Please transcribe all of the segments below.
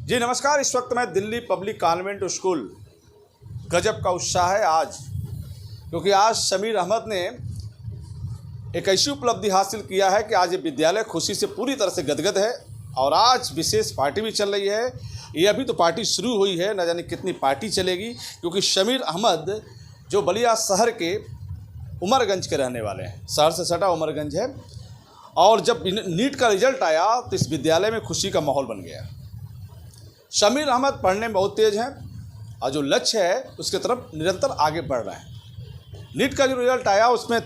जी नमस्कार। इस वक्त मैं दिल्ली पब्लिक कॉन्वेंट स्कूल, गजब का उत्साह है आज, क्योंकि आज शमीर अहमद ने एक ऐसी उपलब्धि हासिल किया है कि आज ये विद्यालय खुशी से पूरी तरह से गदगद है। और आज विशेष पार्टी भी चल रही है। ये अभी तो पार्टी शुरू हुई है, न जाने कितनी पार्टी चलेगी, क्योंकि शमीर अहमद जो बलिया शहर के उमरगंज के रहने वाले हैं, शहर से सटा उमरगंज है। और जब नीट का रिजल्ट आया तो इस विद्यालय में खुशी का माहौल बन गया। शमीर अहमद पढ़ने में बहुत तेज़ हैं और जो लक्ष्य है उसके तरफ निरंतर आगे बढ़ रहे हैं। नीट का जो रिजल्ट आया उसमें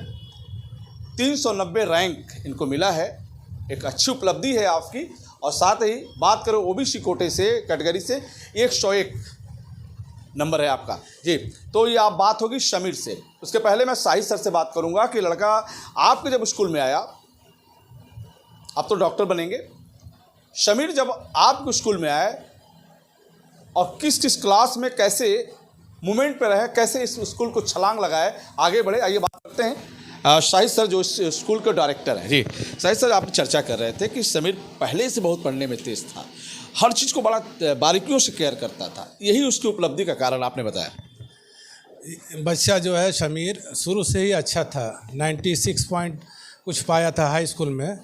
390 रैंक इनको मिला है, एक अच्छी उपलब्धि है आपकी। और साथ ही बात करो ओबीसी कोटे से, कैटेगरी से 101 नंबर है आपका जी। तो ये आप बात होगी शमीर से। उसके पहले मैं साहिद सर से बात करूँगा कि लड़का आपके जब स्कूल में आया, अब तो डॉक्टर बनेंगे, शमीर जब आपके स्कूल में आए और किस किस क्लास में कैसे मूवमेंट पे रहे, कैसे इस स्कूल को छलांग लगाए, आगे बढ़े, आइए बात करते हैं। शाहिद सर जो इस स्कूल के डायरेक्टर हैं जी। शाहिद सर, आप चर्चा कर रहे थे कि शमीर पहले से बहुत पढ़ने में तेज़ था, हर चीज़ को बड़ा बारीकियों से केयर करता था, यही उसकी उपलब्धि का कारण आपने बताया। बच्चा जो है शमीर शुरू से ही अच्छा था, 96 पॉइंट कुछ पाया था हाई स्कूल में,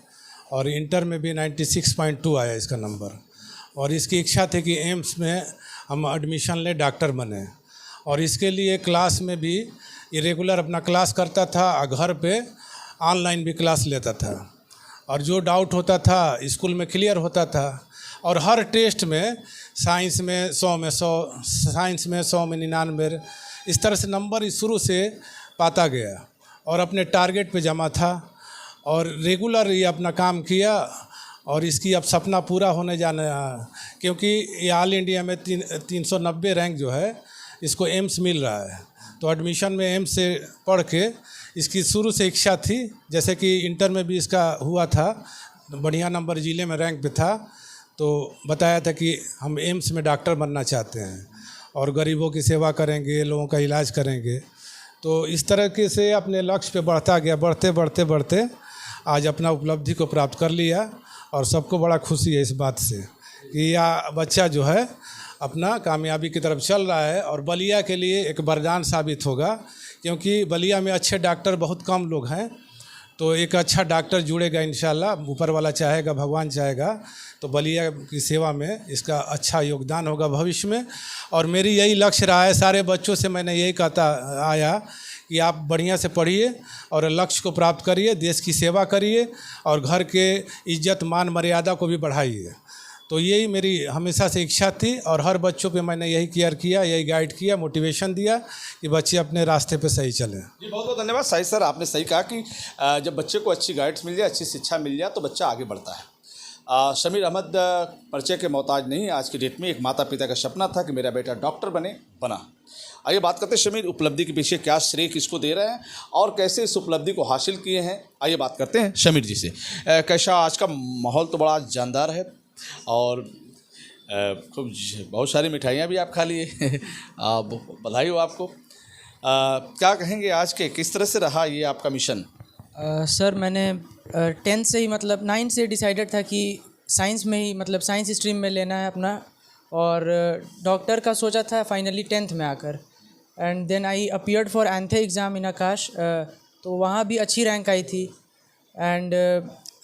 और इंटर में भी 96.2 आया इसका नंबर। और इसकी इच्छा थी कि एम्स में हम एडमिशन लें, डॉक्टर बने। और इसके लिए क्लास में भी इरेगुलर अपना क्लास करता था और घर पे ऑनलाइन भी क्लास लेता था। और जो डाउट होता था स्कूल में क्लियर होता था। और हर टेस्ट में साइंस में 100 में 100, साइंस में 100 में 99, इस तरह से नंबर शुरू से पाता गया और अपने टारगेट पे जमा था। और रेगुलर ये अपना काम किया और इसकी अब सपना पूरा होने जाना, क्योंकि ये ऑल इंडिया में 390 रैंक जो है इसको एम्स मिल रहा है। तो एडमिशन में एम्स से पढ़ के इसकी शुरू से इच्छा थी, जैसे कि इंटर में भी इसका हुआ था, बढ़िया नंबर जिले में रैंक पे था। तो बताया था कि हम एम्स में डॉक्टर बनना चाहते हैं और गरीबों की सेवा करेंगे, लोगों का इलाज करेंगे। तो इस तरह के से अपने लक्ष्य पे बढ़ता गया, बढ़ते बढ़ते बढ़ते आज अपना उपलब्धि को प्राप्त कर लिया। और सबको बड़ा खुशी है इस बात से कि यह बच्चा जो है अपना कामयाबी की तरफ चल रहा है और बलिया के लिए एक वरदान साबित होगा, क्योंकि बलिया में अच्छे डॉक्टर बहुत कम लोग हैं। तो एक अच्छा डॉक्टर जुड़ेगा इंशाल्लाह, ऊपर वाला चाहेगा, भगवान चाहेगा, तो बलिया की सेवा में इसका अच्छा योगदान होगा भविष्य में। और मेरी यही लक्ष्य रहा है, सारे बच्चों से मैंने यही कहता आया कि आप बढ़िया से पढ़िए और लक्ष्य को प्राप्त करिए, देश की सेवा करिए और घर के इज्जत मान मर्यादा को भी बढ़ाइए। तो यही मेरी हमेशा से इच्छा थी और हर बच्चों पे मैंने यही केयर किया, यही गाइड किया, मोटिवेशन दिया कि बच्चे अपने रास्ते पे सही चलें। जी बहुत बहुत धन्यवाद शाहिद सर, आपने सही कहा कि जब बच्चे को अच्छी गाइड्स मिल जाए, अच्छी शिक्षा मिल जाए तो बच्चा आगे बढ़ता है। शमीर अहमद परिचय के मोहताज नहीं, आज की डेट में एक माता पिता का सपना था कि मेरा बेटा डॉक्टर बना। आइए बात करते हैं शमीर उपलब्धि के पीछे क्या श्रेय किसको दे रहे हैं और कैसे इस उपलब्धि को हासिल किए हैं। आइए बात करते हैं शमीर जी से। कैसा आज का माहौल तो बड़ा जानदार है और खूब बहुत सारी मिठाइयाँ भी आप खा लिए बधाई हो आपको। क्या कहेंगे आज के, किस तरह से रहा ये आपका मिशन? सर मैंने 10th से ही मतलब 9 से डिसाइडेड था कि साइंस में ही मतलब साइंस स्ट्रीम में लेना है अपना, और डॉक्टर का सोचा था फाइनली 10th में आकर। And then I appeared for ANTHE exam in Aakash, तो वहाँ भी अच्छी रैंक आई थी। एंड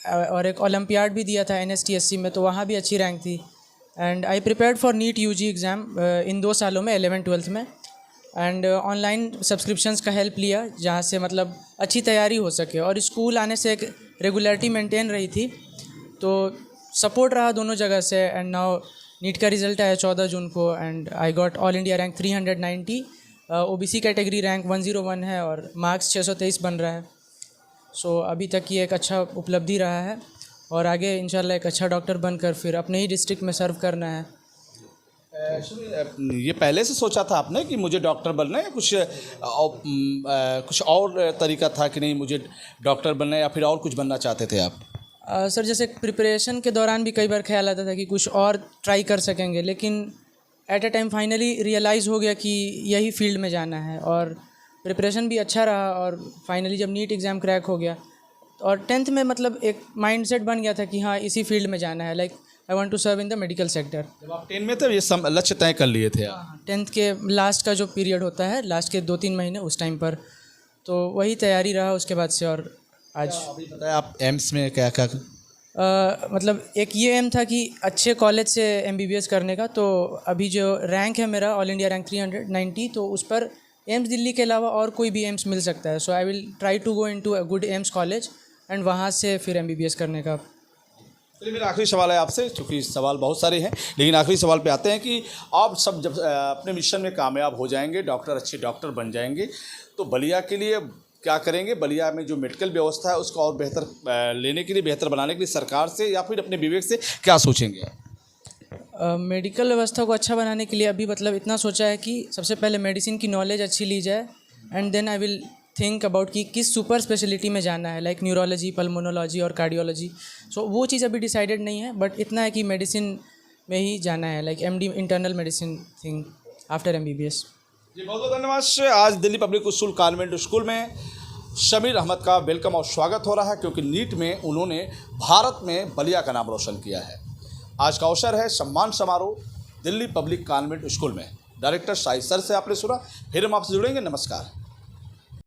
और एक ओलंपियाड भी दिया था NSTSC में, तो वहाँ भी अच्छी रैंक थी। And I prepared for NEET UG exam in 2 सालों में, 11th-12th में। एंड ऑनलाइन सब्सक्रिप्शंस का हेल्प लिया, जहाँ से मतलब अच्छी तैयारी हो सके। और स्कूल आने से एक रेगुलरिटी मेंटेन रही थी, तो सपोर्ट रहा दोनों जगह से। एंड नाउ नीट का रिज़ल्ट आया 14 जून को and I got all India rank 390, OBC category rank 101 है और मार्क्स 623 बन रहा है। सो अभी तक ये एक अच्छा उपलब्धि रहा है और आगे इंशाल्लाह एक अच्छा डॉक्टर बनकर फिर अपने ही डिस्ट्रिक्ट में सर्व करना है। ये पहले से सोचा था आपने कि मुझे डॉक्टर बनना है, कुछ और तरीका था कि नहीं मुझे डॉक्टर बनना है, या फिर और कुछ बनना चाहते थे आप? सर जैसे प्रिपरेशन के दौरान भी कई बार ख्याल आता था कि कुछ और ट्राई कर सकेंगे, लेकिन at a time finally realise हो गया कि यही फील्ड में जाना है। और प्रिपरेशन भी अच्छा रहा और फाइनली जब नीट एग्ज़ाम क्रैक हो गया और 10th में मतलब एक माइंडसेट बन गया था कि हाँ इसी फील्ड में जाना है। Like I want to serve in the medical sector. जब आप 10 में थे ये लक्ष्य तय कर लिए थे आप? 10th के लास्ट का जो पीरियड होता है, लास्ट के 2-3 महीने उस टाइम पर, तो वही तैयारी रहा उसके बाद से। और आज अभी बताया आप एम्स में क्या क्या मतलब एक ये एम था कि अच्छे कॉलेज से MBBS करने का। तो अभी जो रैंक है मेरा ऑल इंडिया रैंक 390, तो उस पर एम्स दिल्ली के अलावा और कोई भी एम्स मिल सकता है। So I will try to go into a good AIIMS college and वहाँ से फिर MBBS करने का। चलिए मेरा आखिरी सवाल है आपसे, क्योंकि सवाल बहुत सारे हैं, लेकिन आखिरी सवाल पे आते हैं कि आप सब जब अपने मिशन में कामयाब हो जाएंगे, अच्छे डॉक्टर बन जाएंगे, तो बलिया के लिए क्या करेंगे? बलिया में जो मेडिकल व्यवस्था है उसको और बेहतर लेने के लिए, बेहतर बनाने के लिए सरकार से या फिर अपने विवेक से क्या सोचेंगे? मेडिकल व्यवस्था को अच्छा बनाने के लिए अभी मतलब इतना सोचा है कि सबसे पहले मेडिसिन की नॉलेज अच्छी ली जाए, and then I will think about कि किस सुपर स्पेशलिटी में जाना है, लाइक न्यूरोलॉजी, पल्मोनोलॉजी और कार्डियोलॉजी। सो वो चीज़ अभी डिसाइडेड नहीं है, बट इतना है कि मेडिसिन में ही जाना है, like MD internal medicine thing after MBBS। जी बहुत बहुत धन्यवाद। आज Delhi public school convent school में शमीर अहमद का वेलकम और स्वागत हो रहा है, क्योंकि नीट में उन्होंने भारत में बलिया का नाम रोशन किया है। आज का अवसर है सम्मान समारोह दिल्ली पब्लिक कॉन्वेंट स्कूल में। डायरेक्टर शाहिद सर से आपने सुना, फिर हम आपसे जुड़ेंगे। नमस्कार।